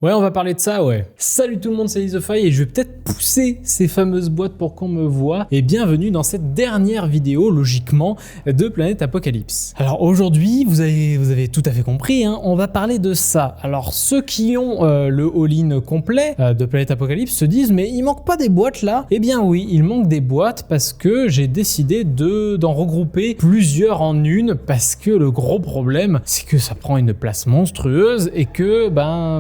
Ouais, on va parler de ça, ouais. Salut tout le monde, c'est Isofy et je vais peut-être pousser ces fameuses boîtes pour qu'on me voit. Et bienvenue dans cette dernière vidéo, logiquement, de Planète Apocalypse. Alors aujourd'hui, vous avez tout à fait compris, hein, on va parler de ça. Alors ceux qui ont le all-in complet de Planète Apocalypse se disent, mais il manque pas des boîtes là? Eh bien oui, il manque des boîtes parce que j'ai décidé d'en regrouper plusieurs en une parce que le gros problème, c'est que ça prend une place monstrueuse et que,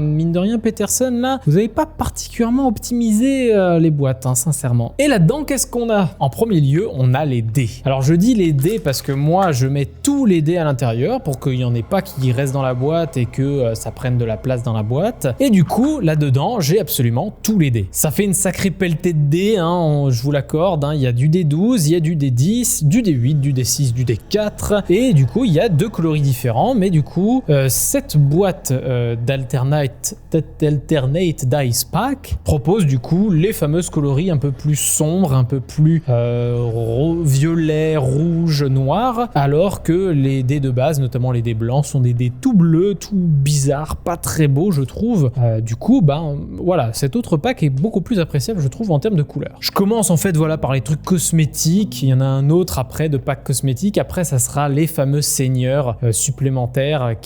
mine de rien, Peterson, là, vous n'avez pas particulièrement optimisé les boîtes, hein, sincèrement. Et là-dedans, qu'est-ce qu'on a? En premier lieu, on a les dés. Alors, je dis les dés parce que moi, je mets tous les dés à l'intérieur pour qu'il n'y en ait pas qui restent dans la boîte et que ça prenne de la place dans la boîte. Et du coup, là-dedans, j'ai absolument tous les dés. Ça fait une sacrée pelletée de dés, hein, je vous l'accorde. Hein. Il y a du D12, il y a du D10, du D8, du D6, du D4. Et du coup, il y a deux coloris différents. Mais du coup, cette boîte d'Alternate Dice Pack propose du coup les fameuses coloris un peu plus sombres, un peu plus violet, rouge, noir, alors que les dés de base, notamment les dés blancs, sont des dés tout bleus, tout bizarres, pas très beaux je trouve. Du coup, voilà, cet autre pack est beaucoup plus appréciable je trouve en termes de couleurs. Je commence en fait par les trucs cosmétiques, il y en a un autre après de pack cosmétiques, après ça sera les fameux seigneurs supplémentaires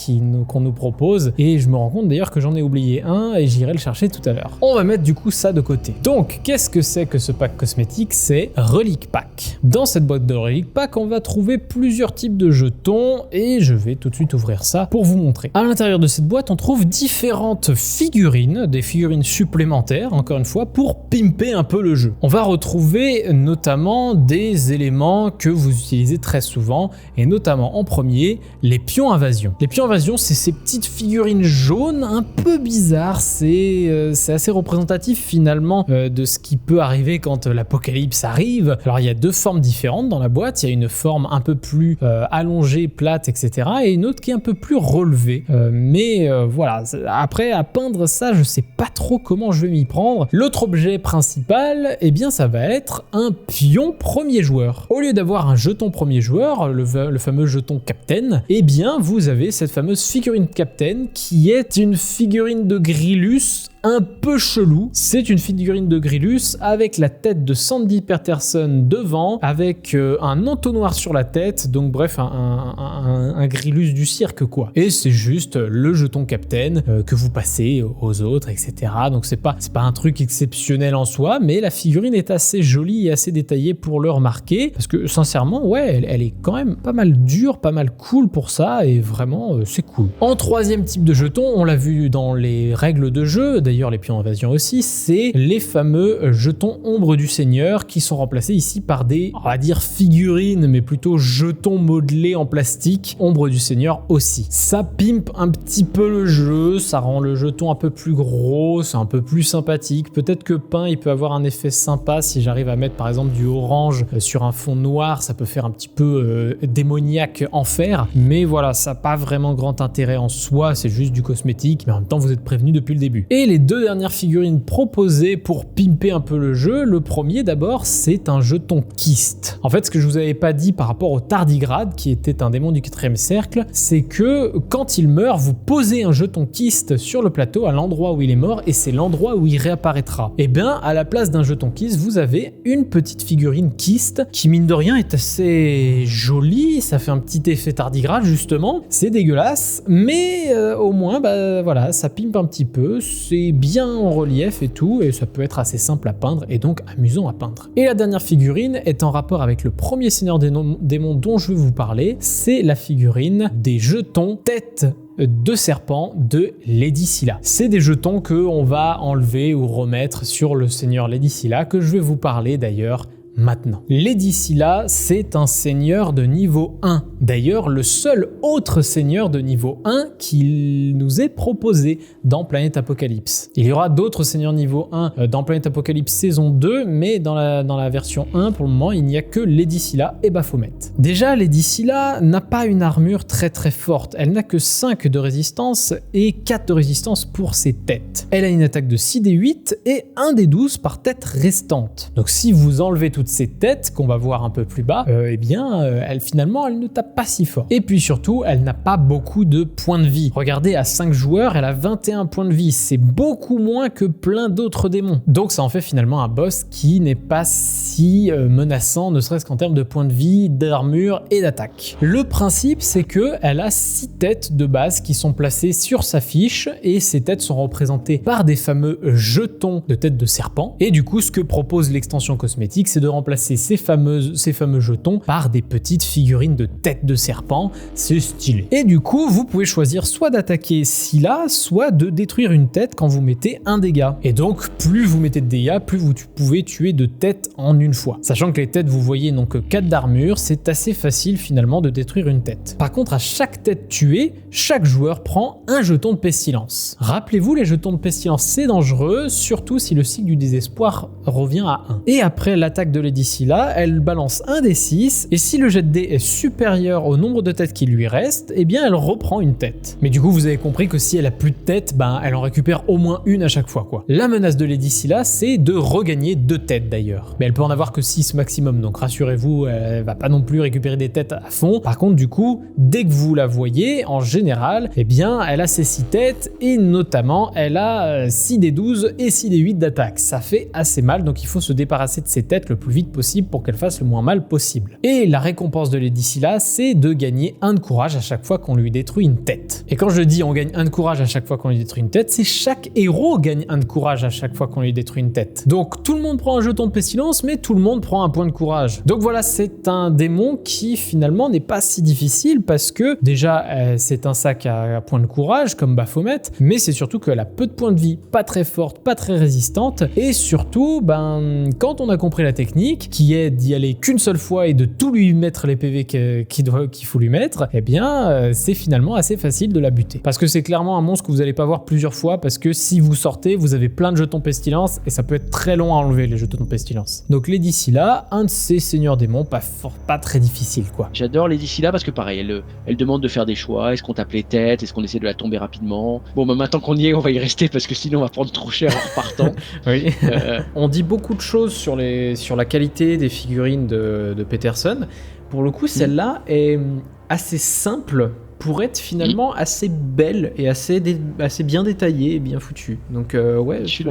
qu'on nous propose, et je me rends compte d'ailleurs que j'en ai oublié un et j'irai le chercher tout à l'heure. On va mettre du coup ça de côté. Donc, qu'est-ce que c'est que ce pack cosmétique? C'est Relic Pack. Dans cette boîte de Relic Pack, on va trouver plusieurs types de jetons et je vais tout de suite ouvrir ça pour vous montrer. À l'intérieur de cette boîte, on trouve différentes figurines, des figurines supplémentaires, encore une fois, pour pimper un peu le jeu. On va retrouver notamment des éléments que vous utilisez très souvent et notamment en premier, les pions invasion. Les pions invasion, c'est ces petites figurines jaunes un peu bizarre, c'est assez représentatif finalement de ce qui peut arriver quand l'apocalypse arrive. Alors il y a deux formes différentes dans la boîte, il y a une forme un peu plus allongée, plate, etc. et une autre qui est un peu plus relevée. Voilà, après à peindre ça, je sais pas trop comment je vais m'y prendre. L'autre objet principal, eh bien ça va être un pion premier joueur. Au lieu d'avoir un jeton premier joueur, le fameux jeton Captain, eh bien vous avez cette fameuse figurine Captain qui est une figurine de Grillus un peu chelou. C'est une figurine de Grillus avec la tête de Sandy Peterson devant, avec un entonnoir sur la tête, donc bref, un Grillus du cirque quoi. Et c'est juste le jeton Captain que vous passez aux autres, etc. Donc c'est pas un truc exceptionnel en soi, mais la figurine est assez jolie et assez détaillée pour le remarquer, parce que sincèrement, ouais, elle est quand même pas mal dure, pas mal cool pour ça, et vraiment, c'est cool. En troisième type de jeton, on l'a vu dans les règles de jeu, d'ailleurs les pions invasion aussi, c'est les fameux jetons ombre du seigneur qui sont remplacés ici par des, on va dire figurines, mais plutôt jetons modelés en plastique, ombre du seigneur aussi. Ça pimpe un petit peu le jeu, ça rend le jeton un peu plus gros, c'est un peu plus sympathique. Peut-être que peint, il peut avoir un effet sympa si j'arrive à mettre par exemple du orange sur un fond noir, ça peut faire un petit peu démoniaque enfer, mais voilà, ça n'a pas vraiment grand intérêt en soi, c'est juste du cosmétique, mais en même temps vous êtes prévenus depuis le début. Et les deux dernières figurines proposées pour pimper un peu le jeu, le premier d'abord, c'est un jeton kyste. En fait, ce que je vous avais pas dit par rapport au tardigrade, qui était un démon du 4e cercle, c'est que quand il meurt, vous posez un jeton kyste sur le plateau à l'endroit où il est mort et c'est l'endroit où il réapparaîtra. Et bien, à la place d'un jeton kyste, vous avez une petite figurine kyste qui, mine de rien, est assez jolie, ça fait un petit effet tardigrade justement, c'est dégueulasse, mais au moins, voilà, ça pimpe un petit peu, c'est bien en relief et tout, et ça peut être assez simple à peindre et donc amusant à peindre. Et la dernière figurine est en rapport avec le premier seigneur démon dont je vais vous parler, c'est la figurine des jetons tête de serpent de Lady Scylla. C'est des jetons que on va enlever ou remettre sur le seigneur Lady Scylla, que je vais vous parler d'ailleurs maintenant. Lady Scylla, c'est un seigneur de niveau 1. D'ailleurs, le seul autre seigneur de niveau 1 qui nous est proposé dans Planète Apocalypse. Il y aura d'autres seigneurs niveau 1 dans Planète Apocalypse saison 2, mais dans la version 1, pour le moment, il n'y a que Lady Scylla et Baphomet. Déjà, Lady Scylla n'a pas une armure très très forte. Elle n'a que 5 de résistance et 4 de résistance pour ses têtes. Elle a une attaque de 6d8 et 1d12 par tête restante. Donc si vous enlevez tout toutes ces têtes qu'on va voir un peu plus bas, elle finalement elle ne tape pas si fort. Et puis surtout, elle n'a pas beaucoup de points de vie. Regardez, à 5 joueurs, elle a 21 points de vie. C'est beaucoup moins que plein d'autres démons. Donc ça en fait finalement un boss qui n'est pas si menaçant, ne serait-ce qu'en termes de points de vie, d'armure et d'attaque. Le principe, c'est que elle a 6 têtes de base qui sont placées sur sa fiche et ces têtes sont représentées par des fameux jetons de tête de serpent. Et du coup, ce que propose l'extension cosmétique, c'est de remplacer ces fameux jetons par des petites figurines de tête de serpent. C'est stylé. Et du coup, vous pouvez choisir soit d'attaquer Scylla, soit de détruire une tête quand vous mettez un dégât. Et donc, plus vous mettez de dégâts, plus vous pouvez tuer de têtes en une fois. Sachant que les têtes, vous voyez, n'ont que 4 d'armure, c'est assez facile finalement de détruire une tête. Par contre, à chaque tête tuée, chaque joueur prend un jeton de pestilence. Rappelez-vous, les jetons de pestilence, c'est dangereux, surtout si le cycle du désespoir revient à 1. Et après l'attaque de Lady Scylla, elle balance un des 6, et si le jet de dés est supérieur au nombre de têtes qui lui reste, eh bien elle reprend une tête. Mais du coup, vous avez compris que si elle a plus de têtes, elle en récupère au moins une à chaque fois, quoi. La menace de Lady Scylla, c'est de regagner 2 têtes d'ailleurs. Mais elle peut en avoir que 6 maximum, donc rassurez-vous, elle va pas non plus récupérer des têtes à fond. Par contre, du coup, dès que vous la voyez, en général, eh bien, elle a ses 6 têtes, et notamment, elle a 6 des 12 et 6 des 8 d'attaque. Ça fait assez mal, donc il faut se débarrasser de ses têtes le plus vite possible pour qu'elle fasse le moins mal possible. Et la récompense de Lady Scylla, c'est de gagner 1 de courage à chaque fois qu'on lui détruit une tête. Et quand je dis on gagne 1 de courage à chaque fois qu'on lui détruit une tête, c'est chaque héros gagne 1 de courage à chaque fois qu'on lui détruit une tête. Donc tout le monde prend un jeton de pestilence, mais tout le monde prend un point de courage. Donc voilà, c'est un démon qui finalement n'est pas si difficile parce que déjà c'est un sac à point de courage comme Baphomet, mais c'est surtout qu'elle a peu de points de vie, pas très forte, pas très résistante, et surtout quand on a compris la technique qui est d'y aller qu'une seule fois et de tout lui mettre les PV qu'il faut lui mettre, eh bien c'est finalement assez facile de la buter. Parce que c'est clairement un monstre que vous n'allez pas voir plusieurs fois parce que si vous sortez, vous avez plein de jetons pestilence et ça peut être très long à enlever les jetons pestilence. Donc Lady Scylla, un de ces seigneurs démons, pas très difficile quoi. J'adore Lady Scylla parce que pareil, elle demande de faire des choix. Est-ce qu'on tape les têtes? Est-ce qu'on essaie de la tomber rapidement? Bon, maintenant qu'on y est, on va y rester parce que sinon on va prendre trop cher en repartant. Oui. On dit beaucoup de choses sur la qualité des figurines de Peterson. Pour le coup, celle-là est assez simple pour être finalement assez belle et assez bien détaillée et bien foutue. Donc ouais, je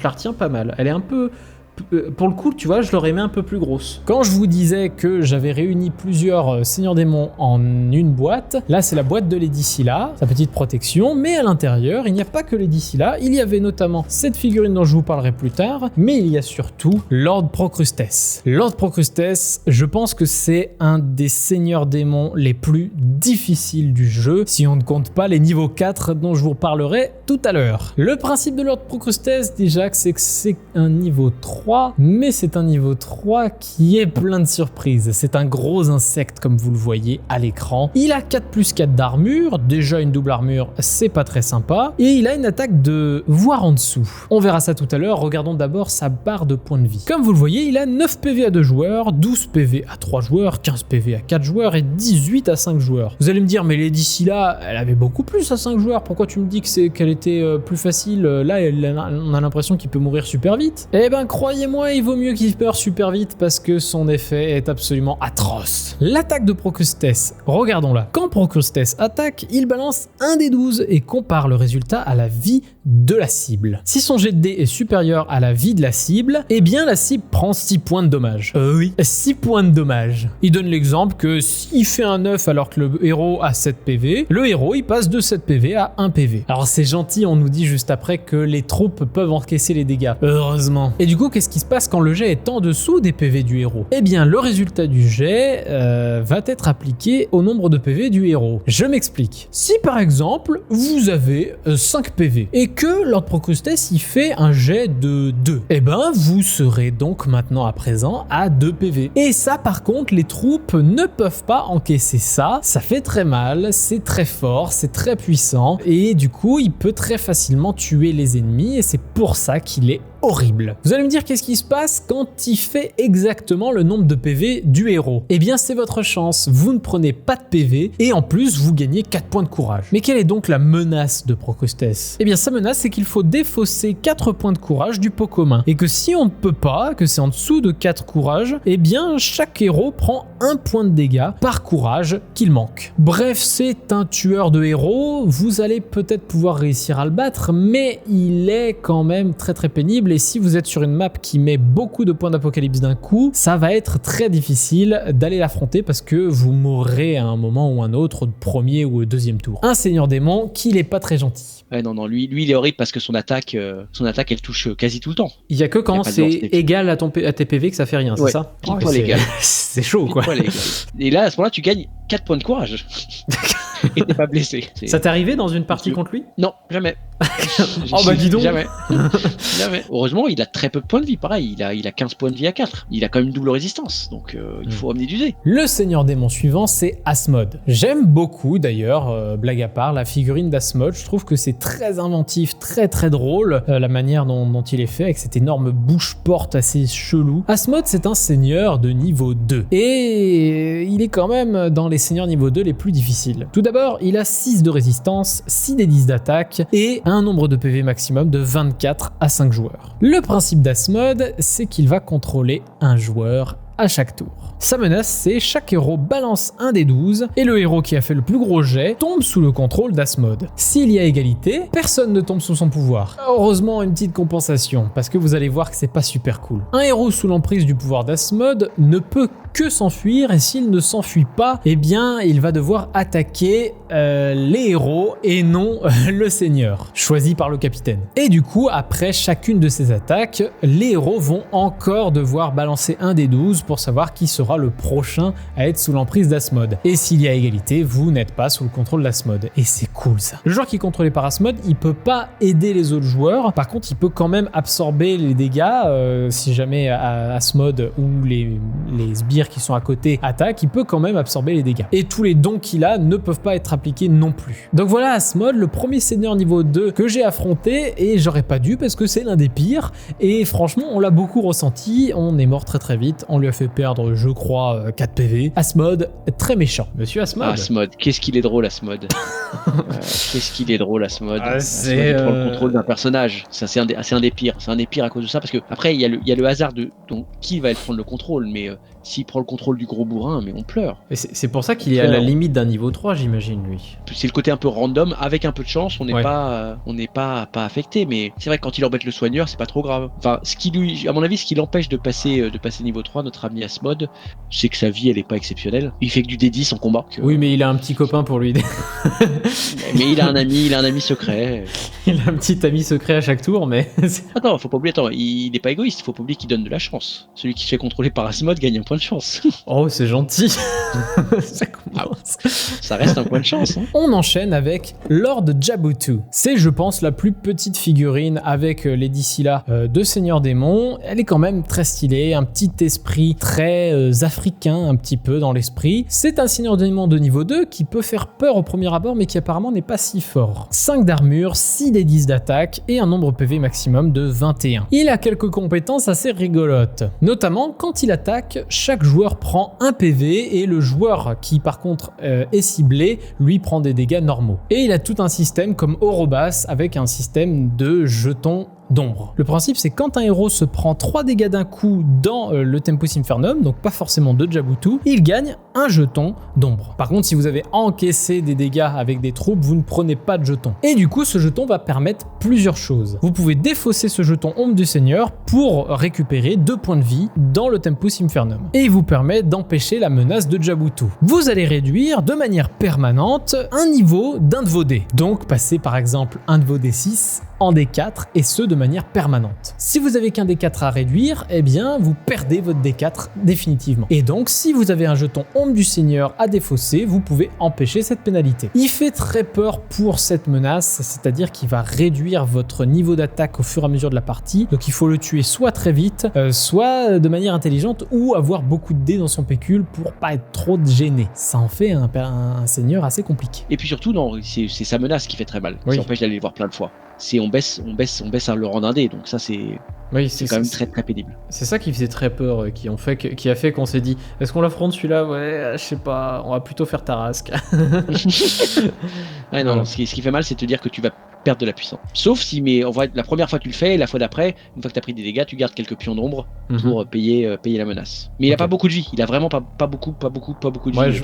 la retiens pas mal. Elle est un peu... Pour le coup, tu vois, je l'aurais aimé un peu plus grosse. Quand je vous disais que j'avais réuni plusieurs seigneurs démons en une boîte, là c'est la boîte de Lady Scylla, sa petite protection, mais à l'intérieur, il n'y a pas que Lady Scylla, il y avait notamment cette figurine dont je vous parlerai plus tard, mais il y a surtout Lord Procrustes. Lord Procrustes, je pense que c'est un des seigneurs démons les plus difficiles du jeu, si on ne compte pas les niveaux 4 dont je vous parlerai tout à l'heure. Le principe de Lord Procrustes, déjà, c'est que c'est un niveau 3, mais c'est un niveau 3 qui est plein de surprises. C'est un gros insecte comme vous le voyez à l'écran. Il a 4+4 d'armure, déjà une double armure, c'est pas très sympa, et il a une attaque de voir en dessous. On verra ça tout à l'heure, regardons d'abord sa barre de points de vie. Comme vous le voyez, il a 9 PV à 2 joueurs, 12 PV à 3 joueurs, 15 PV à 4 joueurs et 18 à 5 joueurs. Vous allez me dire, mais Lady Scylla, elle avait beaucoup plus à 5 joueurs, pourquoi tu me dis qu'elle était plus facile? Là, on a l'impression qu'il peut mourir super vite. Eh ben, croyez-moi, il vaut mieux qu'il meure super vite parce que son effet est absolument atroce. L'attaque de Procrustes, regardons-la. Quand Procrustes attaque, il balance un des 12 et compare le résultat à la vie de la cible. Si son jet de dés est supérieur à la vie de la cible, eh bien la cible prend 6 points de dommage. Oui, 6 points de dommage. Il donne l'exemple que s'il fait un 9 alors que le héros a 7 PV, le héros il passe de 7 PV à 1 PV. Alors c'est gentil, on nous dit juste après que les troupes peuvent encaisser les dégâts. Heureusement. Et du coup, qu'est-ce qui se passe quand le jet est en dessous des PV du héros? Eh bien, le résultat du jet va être appliqué au nombre de PV du héros. Je m'explique. Si par exemple, vous avez 5 PV et que Lord Procrustes il fait un jet de 2, eh ben vous serez donc maintenant à présent à 2 PV. Et ça par contre, les troupes ne peuvent pas encaisser ça. Ça fait très mal, c'est très fort, c'est très puissant et du coup, il peut très facilement tuer les ennemis et c'est pour ça qu'il est horrible. Vous allez me dire qu'est-ce qui se passe quand il fait exactement le nombre de PV du héros? Eh bien c'est votre chance, vous ne prenez pas de PV et en plus vous gagnez 4 points de courage. Mais quelle est donc la menace de Procostes? Eh bien sa menace c'est qu'il faut défausser 4 points de courage du pot commun et que si on ne peut pas, que c'est en dessous de 4 courage, eh bien chaque héros prend 1 point de dégâts par courage qu'il manque. Bref, c'est un tueur de héros, vous allez peut-être pouvoir réussir à le battre, mais il est quand même très très pénible et si vous êtes sur une map qui met beaucoup de points d'apocalypse d'un coup, ça va être très difficile d'aller l'affronter parce que vous mourrez à un moment ou un autre au premier ou au deuxième tour. Un seigneur démon qui n'est pas très gentil. Ouais, non, lui il est horrible parce que son attaque elle touche quasi tout le temps. Il y a que quand c'est égal à tes PV que ça fait rien, c'est ça? Pile poil égal. C'est chaud quoi. Et là à ce moment-là tu gagnes 4 points de courage. Et t'es pas blessé. Ça t'est arrivé dans une partie contre lui? Non, jamais. Oh bah dis donc. Jamais. Heureusement, il a très peu de points de vie. Pareil, il a 15 points de vie à 4. Il a quand même une double résistance, donc il faut amener du dé. Le seigneur démon suivant, c'est Asmod. J'aime beaucoup d'ailleurs, blague à part, la figurine d'Asmod. Je trouve que c'est très inventif, très très drôle, la manière dont il est fait, avec cette énorme bouche-porte assez chelou. Asmod, c'est un seigneur de niveau 2. Et il est quand même dans les seigneurs niveau 2 les plus difficiles. Tout d'abord, il a 6 de résistance, 6 des 10 d'attaque et un nombre de PV maximum de 24 à 5 joueurs. Le principe d'Asmod, c'est qu'il va contrôler un joueur à chaque tour. Sa menace, c'est chaque héros balance un des 12 et le héros qui a fait le plus gros jet tombe sous le contrôle d'Asmod. S'il y a égalité, personne ne tombe sous son pouvoir. Heureusement, une petite compensation, parce que vous allez voir que c'est pas super cool. Un héros sous l'emprise du pouvoir d'Asmod ne peut que s'enfuir et s'il ne s'enfuit pas, eh bien il va devoir attaquer les héros et non le seigneur, choisi par le capitaine. Et du coup, après chacune de ces attaques, les héros vont encore devoir balancer un des 12 pour savoir qui sera le prochain à être sous l'emprise d'Asmod. Et s'il y a égalité, vous n'êtes pas sous le contrôle d'Asmod. Et c'est cool ça. Le joueur qui est contrôlé par Asmod, il peut pas aider les autres joueurs. Par contre, il peut quand même absorber les dégâts. Si jamais Asmod ou les sbires qui sont à côté attaquent, il peut quand même absorber les dégâts. Et tous les dons qu'il a ne peuvent pas être appliqués non plus. Donc voilà Asmod, le premier seigneur niveau 2 que j'ai affronté et j'aurais pas dû parce que c'est l'un des pires. Et franchement, on l'a beaucoup ressenti. On est mort très très vite. On lui a fait perdre, je crois, 4 PV. Asmod, très méchant. Monsieur Asmod. Asmod, qu'est-ce qu'il est drôle Asmod. Qu'est-ce qu'il est drôle Asmod. C'est il prend le contrôle d'un personnage. Ça, c'est un des pires. C'est un des pires à cause de ça parce que après il y a le hasard de donc qui va prendre le contrôle, mais s'il prend le contrôle du gros bourrin, mais on pleure. Et c'est pour ça qu'il est à la limite d'un niveau 3, j'imagine, lui. C'est le côté un peu random, avec un peu de chance, on n'est pas affecté, mais c'est vrai que quand il embête le soigneur, c'est pas trop grave. Enfin, à mon avis, ce qui l'empêche de passer niveau 3, notre ami Asmod, c'est que sa vie, elle est pas exceptionnelle. Il fait que du D10 en combat. Oui, mais il a un petit copain pour lui aider. Mais il a un ami secret. Il a un petit ami secret à chaque tour, mais... Attends, faut pas oublier, il n'est pas égoïste, faut pas oublier qu'il donne de la chance. Celui qui se fait contrôler par Asmod gagne un point de chance. Oh, c'est gentil. Ça commence. Ça reste un point de chance. Hein. On enchaîne avec Lord Jabutu. C'est, je pense, la plus petite figurine avec les Dicila de Seigneur Démon. Elle est quand même très stylée, un petit esprit très africain, un petit peu dans l'esprit. C'est un Seigneur Démon de niveau 2 qui peut faire peur au premier abord, mais qui apparemment n'est pas si fort. 5 d'armure, 6 des 10 d'attaque et un nombre PV maximum de 21. Il a quelques compétences assez rigolotes. Notamment, quand il attaque, chaque joueur prend un PV et le joueur qui par contre est ciblé, lui prend des dégâts normaux. Et il a tout un système comme Orobas avec un système de jetons d'ombre. Le principe, c'est quand un héros se prend 3 dégâts d'un coup dans le Tempus Infernum, donc pas forcément de Jabutu, il gagne un jeton d'ombre. Par contre, si vous avez encaissé des dégâts avec des troupes, vous ne prenez pas de jeton. Et du coup, ce jeton va permettre plusieurs choses. Vous pouvez défausser ce jeton ombre du Seigneur pour récupérer 2 points de vie dans le Tempus Infernum. Et il vous permet d'empêcher la menace de Jabutu. Vous allez réduire de manière permanente un niveau d'un de vos dés. Donc, passer par exemple un de vos D6 en D4 et ce de manière permanente. Si vous avez qu'un D4 à réduire, eh bien vous perdez votre D4 définitivement. Et donc si vous avez un jeton ombre du Seigneur à défausser, vous pouvez empêcher cette pénalité. Il fait très peur pour cette menace, c'est-à-dire qu'il va réduire votre niveau d'attaque au fur et à mesure de la partie, donc il faut le tuer soit très vite, soit de manière intelligente ou avoir beaucoup de dés dans son pécule pour pas être trop gêné. Ça en fait un Seigneur assez compliqué. Et puis surtout, c'est sa menace qui fait très mal, oui. Ça empêche d'aller le voir plein de fois. On baisse le rang d'un dé, donc ça c'est Oui, c'est quand même très très pénible. C'est ça qui faisait très peur, qui a fait qu'on s'est dit, est-ce qu'on l'affronte celui-là? Ouais, je sais pas, on va plutôt faire Tarrasque. Ouais, non, Voilà. ce qui fait mal, c'est de te dire que tu vas perdre de la puissance. Sauf si, mais on voit, la première fois tu le fais, et la fois d'après, une fois que tu as pris des dégâts, tu gardes quelques pions d'ombre pour payer la menace. Mais il a Ok. pas beaucoup de vie, il a vraiment pas beaucoup de Ouais, vie.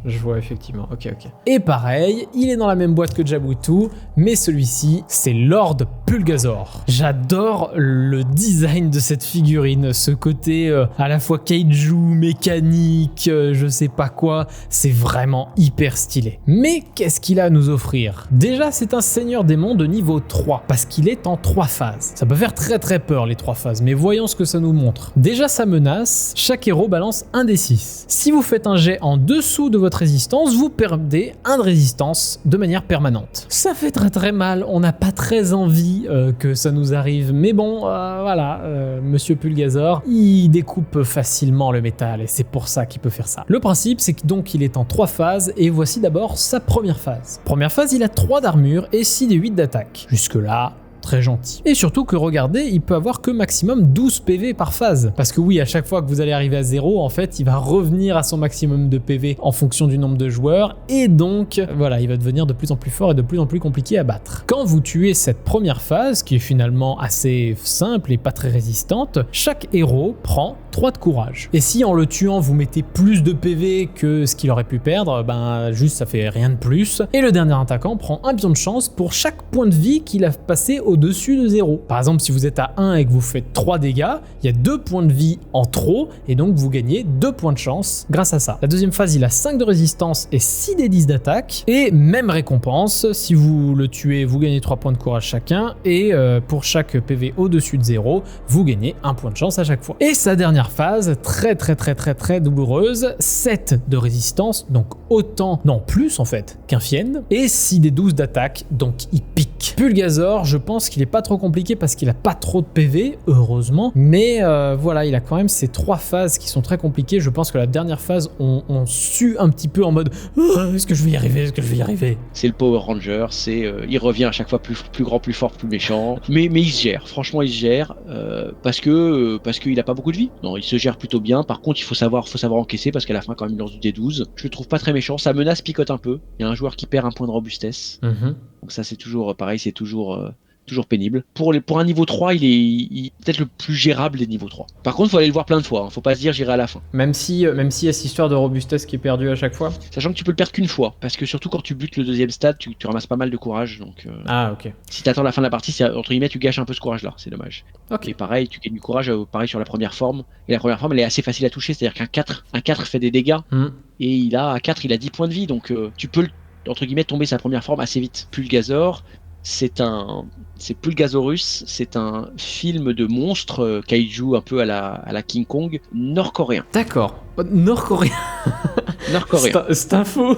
je vois effectivement. Ok. Et pareil, il est dans la même boîte que Jabutu, mais celui-ci, c'est Lord Pulgazor. J'adore le design de cette figurine, ce côté à la fois kaiju, mécanique, je sais pas quoi, c'est vraiment hyper stylé. Mais qu'est-ce qu'il a à nous offrir? Déjà, c'est un seigneur démon de niveau 3, parce qu'il est en 3 phases. Ça peut faire très très peur les 3 phases, mais voyons ce que ça nous montre. Déjà, sa menace, chaque héros balance un des 6. Si vous faites un jet en dessous de votre résistance, vous perdez 1 de résistance de manière permanente. Ça fait très très mal, on n'a pas très envie que ça nous arrive, mais bon, voilà, Monsieur Pulgazor, il découpe facilement le métal et c'est pour ça qu'il peut faire ça. Le principe, c'est que donc il est en 3 phases et voici d'abord sa première phase. Première phase, il a 3 d'armure et 6 des 8 d'attaque. Jusque-là, très gentil. Et surtout que regardez, il peut avoir que maximum 12 PV par phase. Parce que oui, à chaque fois que vous allez arriver à 0, en fait, il va revenir à son maximum de PV en fonction du nombre de joueurs. Et donc, voilà, il va devenir de plus en plus fort et de plus en plus compliqué à battre. Quand vous tuez cette première phase, qui est finalement assez simple et pas très résistante, chaque héros prend 3 de courage. Et si en le tuant, vous mettez plus de PV que ce qu'il aurait pu perdre, ben juste ça fait rien de plus. Et le dernier attaquant prend un pion de chance pour chaque point de vie qu'il a passé au-dessus de 0. Par exemple, si vous êtes à 1 et que vous faites 3 dégâts, il y a 2 points de vie en trop et donc vous gagnez 2 points de chance grâce à ça. La deuxième phase, il a 5 de résistance et 6 des 10 d'attaque. Et même récompense, si vous le tuez, vous gagnez 3 points de courage chacun et pour chaque PV au-dessus de 0, vous gagnez 1 point de chance à chaque fois. Et sa dernière phase, très douloureuse, 7 de résistance, donc autant, non plus en fait, qu'un Fiend, et 6 des 12 d'attaque, donc il pique. Pulgazor, je pense qu'il est pas trop compliqué parce qu'il a pas trop de PV, heureusement, mais voilà, il a quand même ces 3 phases qui sont très compliquées. Je pense que la dernière phase, on sue un petit peu en mode est-ce que je vais y arriver, est-ce que je vais y arriver. C'est le Power Ranger, il revient à chaque fois plus grand, plus fort, plus méchant, mais il se gère, franchement il se gère, parce qu'il a pas beaucoup de vie. Non, il se gère plutôt bien. Par contre, il faut savoir encaisser parce qu'à la fin quand même il lance du D12. Je le trouve pas très méchant, sa menace picote un peu. Il y a un joueur qui perd un point de robustesse. Donc ça c'est toujours pareil, c'est toujours pénible. Pour un niveau 3, il est peut-être le plus gérable des niveaux 3. Par contre, il faut aller le voir plein de fois, hein. Faut pas se dire j'irai à la fin. Même s'il y a cette histoire de robustesse qui est perdue à chaque fois. Sachant que tu peux le perdre qu'une fois, parce que surtout quand tu butes le deuxième stade, tu ramasses pas mal de courage. Donc Ah ok. si t'attends la fin de la partie, entre guillemets, tu gâches un peu ce courage-là, c'est dommage. Ok. Et pareil, tu gagnes du courage, pareil sur la première forme. Et la première forme, elle est assez facile à toucher, c'est-à-dire qu'un 4 fait des dégâts, et à 4, il a 10 points de vie, donc tu peux, entre guillemets, tomber sa première forme assez vite. Pulgazor, c'est Pulgazorus, c'est un film de monstre kaiju un peu à la King Kong nord-coréen. D'accord. Nord-coréen. Nord-coréen. C'est un faux.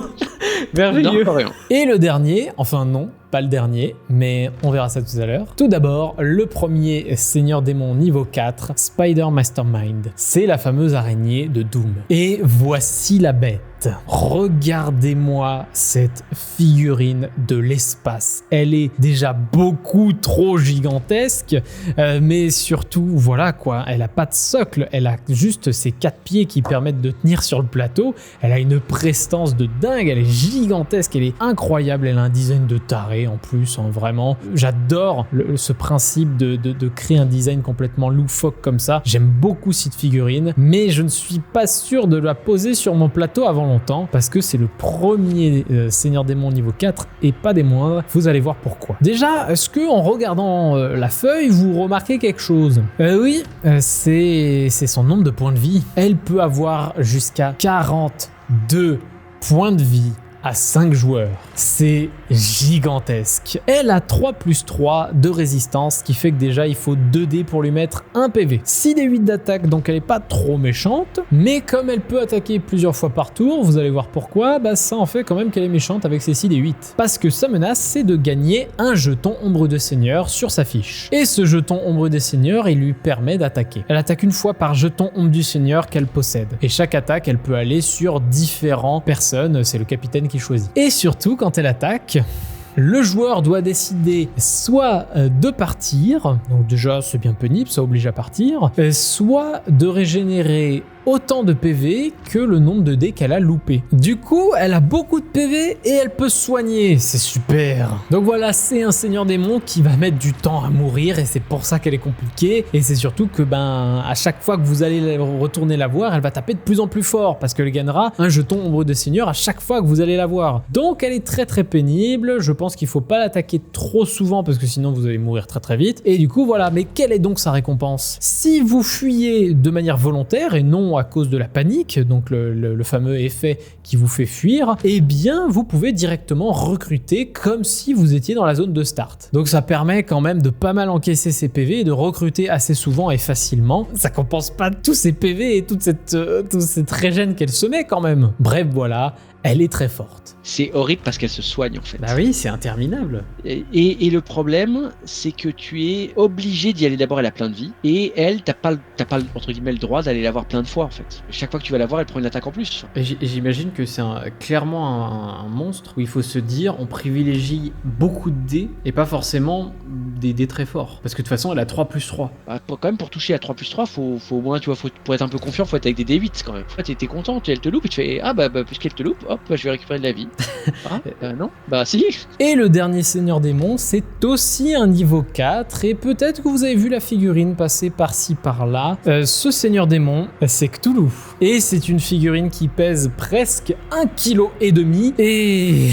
Merveilleux. Nord-coréen. Et le dernier, enfin non, pas le dernier, mais on verra ça tout à l'heure. Tout d'abord, le premier seigneur démon niveau 4, Spider Mastermind. C'est la fameuse araignée de Doom. Et voici la bête. Regardez-moi cette figurine de l'espace. Elle est déjà beaucoup trop gigantesque, mais surtout, voilà quoi, elle a pas de socle, elle a juste ses 4 pieds qui permettent de tenir sur le plateau. Elle a une prestance de dingue, elle est gigantesque, elle est incroyable, elle a un design de taré en plus, hein, vraiment. J'adore ce principe de créer un design complètement loufoque comme ça. J'aime beaucoup cette figurine, mais je ne suis pas sûr de la poser sur mon plateau avant longtemps, parce que c'est le premier seigneur démon niveau 4 et pas des moindres. Vous allez voir pourquoi. Déjà, est-ce que en regardant la feuille, vous remarquez quelque chose? Oui, c'est son nombre de points de vie. Elle peut avoir jusqu'à 42 points de vie à 5 joueurs. C'est gigantesque. Elle a 3+3 de résistance, ce qui fait que déjà il faut 2 dés pour lui mettre 1 PV. 6 des 8 d'attaque, donc elle est pas trop méchante, mais comme elle peut attaquer plusieurs fois par tour, vous allez voir pourquoi, bah ça en fait quand même qu'elle est méchante avec ses 6 des 8. Parce que sa menace, c'est de gagner un jeton ombre de seigneur sur sa fiche. Et ce jeton ombre des seigneurs, il lui permet d'attaquer. Elle attaque une fois par jeton ombre du seigneur qu'elle possède. Et chaque attaque, elle peut aller sur différentes personnes, c'est le capitaine qui choisit. Et surtout, quand elle attaque, Le joueur doit décider soit de partir, donc déjà c'est bien pénible, ça oblige à partir, soit de régénérer autant de PV que le nombre de dés qu'elle a loupé. Du coup, elle a beaucoup de PV et elle peut soigner, c'est super. Donc voilà, c'est un seigneur démon qui va mettre du temps à mourir et c'est pour ça qu'elle est compliquée. Et c'est surtout que à chaque fois que vous allez retourner la voir, elle va taper de plus en plus fort parce qu'elle gagnera un jeton ombre de seigneur à chaque fois que vous allez la voir. Donc elle est très très pénible, je pense qu'il faut pas l'attaquer trop souvent parce que sinon vous allez mourir très très vite. Et du coup voilà, mais quelle est donc sa récompense? Si vous fuyez de manière volontaire et non à cause de la panique, donc le fameux effet qui vous fait fuir, eh bien vous pouvez directement recruter comme si vous étiez dans la zone de start. Donc ça permet quand même de pas mal encaisser ses PV et de recruter assez souvent et facilement. Ça compense pas tous ces PV et toute cette régène qu'elle se met quand même. Bref voilà, elle est très forte. C'est horrible parce qu'elle se soigne en fait. Bah oui, c'est interminable. Et le problème, c'est que tu es obligé d'y aller d'abord, elle a plein de vie. Et elle, t'as pas entre guillemets le droit d'aller la voir plein de fois en fait. Chaque fois que tu vas la voir, elle prend une attaque en plus. Et j'imagine que c'est clairement un monstre où il faut se dire on privilégie beaucoup de dés et pas forcément des dés très forts. Parce que de toute façon, elle a 3+3. Bah, quand même, pour toucher à 3+3, faut au moins, tu vois, pour être un peu confiant, faut être avec des D8 quand même. En fait, t'es content, elle te loupe et tu fais puisqu'elle te loupe, hop, je vais récupérer de la vie. Non, bah si. Et le dernier seigneur démon, c'est aussi un niveau 4 et peut-être que vous avez vu la figurine passer par-ci par-là. Ce seigneur démon, c'est Cthulhu. Et c'est une figurine qui pèse presque 1,5 kg et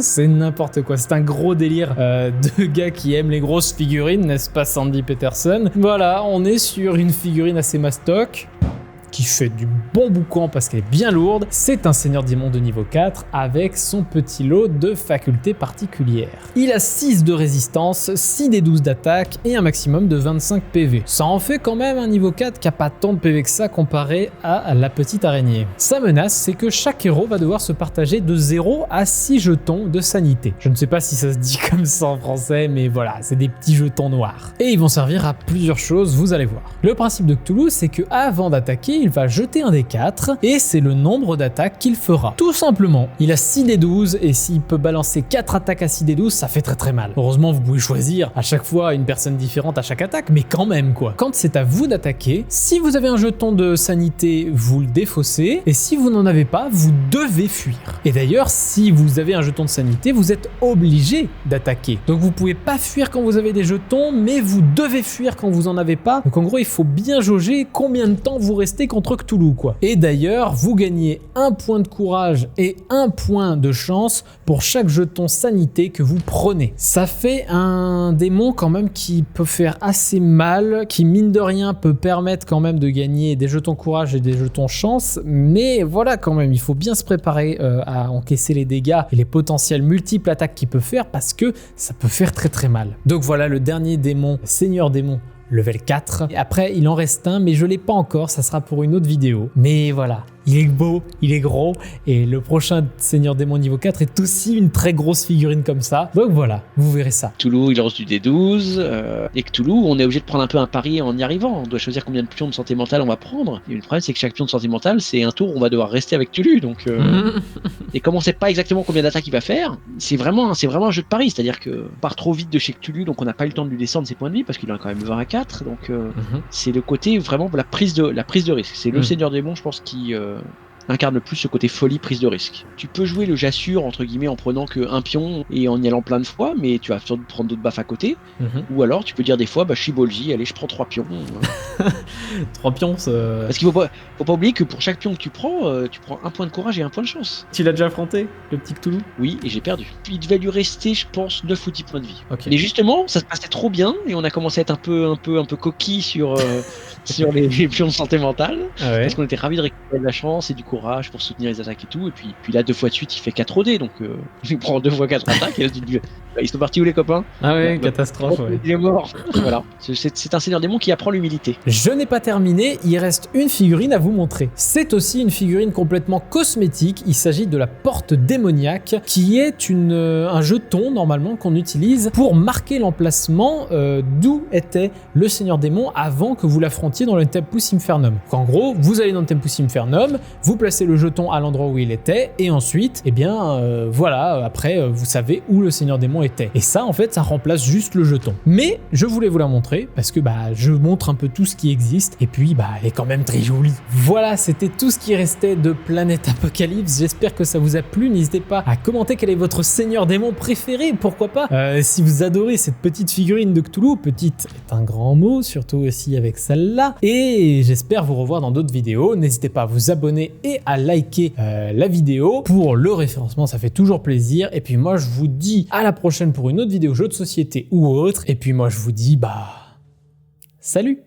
c'est n'importe quoi. C'est un gros délire de gars qui aiment les grosses figurines, n'est-ce pas Sandy Peterson? Voilà, on est sur une figurine assez mastoc qui fait du bon boucan parce qu'elle est bien lourde. C'est un seigneur démon de niveau 4 avec son petit lot de facultés particulières. Il a 6 de résistance, 6 des 12 d'attaque et un maximum de 25 PV. Ça en fait quand même un niveau 4 qui a pas tant de PV que ça comparé à la petite araignée. Sa menace, c'est que chaque héros va devoir se partager de 0 à 6 jetons de sanité. Je ne sais pas si ça se dit comme ça en français, mais voilà, c'est des petits jetons noirs. Et ils vont servir à plusieurs choses, vous allez voir. Le principe de Cthulhu, c'est que avant d'attaquer, il va jeter un des 4 et c'est le nombre d'attaques qu'il fera. Tout simplement, il a 6 des 12 et s'il peut balancer 4 attaques à 6 des 12, ça fait très très mal. Heureusement, vous pouvez choisir à chaque fois une personne différente à chaque attaque, mais quand même quoi. Quand c'est à vous d'attaquer, si vous avez un jeton de sanité, vous le défaussez et si vous n'en avez pas, vous devez fuir. Et d'ailleurs, si vous avez un jeton de sanité, vous êtes obligé d'attaquer. Donc vous pouvez pas fuir quand vous avez des jetons, mais vous devez fuir quand vous en avez pas. Donc en gros, il faut bien jauger combien de temps vous restez contre Cthulhu quoi. Et d'ailleurs, vous gagnez 1 point de courage et 1 point de chance pour chaque jeton sanité que vous prenez. Ça fait un démon quand même qui peut faire assez mal, qui mine de rien peut permettre quand même de gagner des jetons courage et des jetons chance, mais voilà quand même, il faut bien se préparer à encaisser les dégâts et les potentielles multiples attaques qu'il peut faire parce que ça peut faire très très mal. Donc voilà le dernier démon, seigneur démon, level 4. Et après, il en reste un, mais je l'ai pas encore, ça sera pour une autre vidéo. Mais voilà, il est beau, il est gros, et le prochain seigneur démon niveau 4 est aussi une très grosse figurine comme ça. Donc voilà, vous verrez ça. Cthulhu, il lance du D12, et Cthulhu, on est obligé de prendre un peu un pari en y arrivant. On doit choisir combien de pions de santé mentale on va prendre. Et le problème, c'est que chaque pion de santé mentale, c'est un tour où on va devoir rester avec Cthulhu. Donc, et comme on sait pas exactement combien d'attaques il va faire, c'est vraiment un jeu de pari. C'est-à-dire que on part trop vite de chez Cthulhu, donc on n'a pas eu le temps de lui descendre ses points de vie parce qu'il en a quand même 20 à 4. Donc c'est le côté vraiment la prise de risque. C'est le seigneur démon, je pense, qui incarne le plus ce côté folie, prise de risque. Tu peux jouer le j'assure entre guillemets en prenant que un pion et en y allant plein de fois, mais tu vas sans doute prendre d'autres baffes à côté. Ou alors tu peux dire des fois je suis Bolji, allez je prends 3 pions. 3 pions ça... Parce qu'il faut pas oublier que pour chaque pion que tu prends 1 point de courage et 1 point de chance. Tu l'as déjà affronté, le petit Cthulhu? Oui, et j'ai perdu. Puis il devait lui rester je pense 9 ou 10 points de vie. Okay. Mais justement ça se passait trop bien et on a commencé à être un peu coquille sur sur les pions de santé mentale, parce qu'on était ravis de récupérer de la chance et du courage pour soutenir les attaques et tout, et puis là 2 fois de suite il fait 4 OD, donc il prend 2 fois 4 attaques et là tu te dis ils sont partis où les copains? Ah ouais, catastrophe. Il est mort. Voilà, c'est un seigneur démon qui apprend l'humilité. Je n'ai pas terminé, il reste une figurine à vous montrer. C'est aussi une figurine complètement cosmétique, il s'agit de la porte démoniaque, qui est un jeton normalement qu'on utilise pour marquer l'emplacement d'où était le seigneur démon avant que vous l'affrontiez dans le Tempus Infernum. Donc, en gros, vous allez dans le Tempus Infernum, vous placez le jeton à l'endroit où il était et ensuite, voilà, après vous savez où le Seigneur Démon était. Et ça en fait, ça remplace juste le jeton. Mais je voulais vous la montrer parce que je montre un peu tout ce qui existe et puis elle est quand même très jolie. Voilà, c'était tout ce qui restait de Planète Apocalypse. J'espère que ça vous a plu. N'hésitez pas à commenter quel est votre Seigneur Démon préféré, pourquoi pas. Si vous adorez cette petite figurine de Cthulhu, petite est un grand mot, surtout aussi avec celle-là. Et j'espère vous revoir dans d'autres vidéos. N'hésitez pas à vous abonner et à liker la vidéo pour le référencement, ça fait toujours plaisir. Et puis moi je vous dis à la prochaine pour une autre vidéo jeu de société ou autre. Et puis moi je vous dis salut!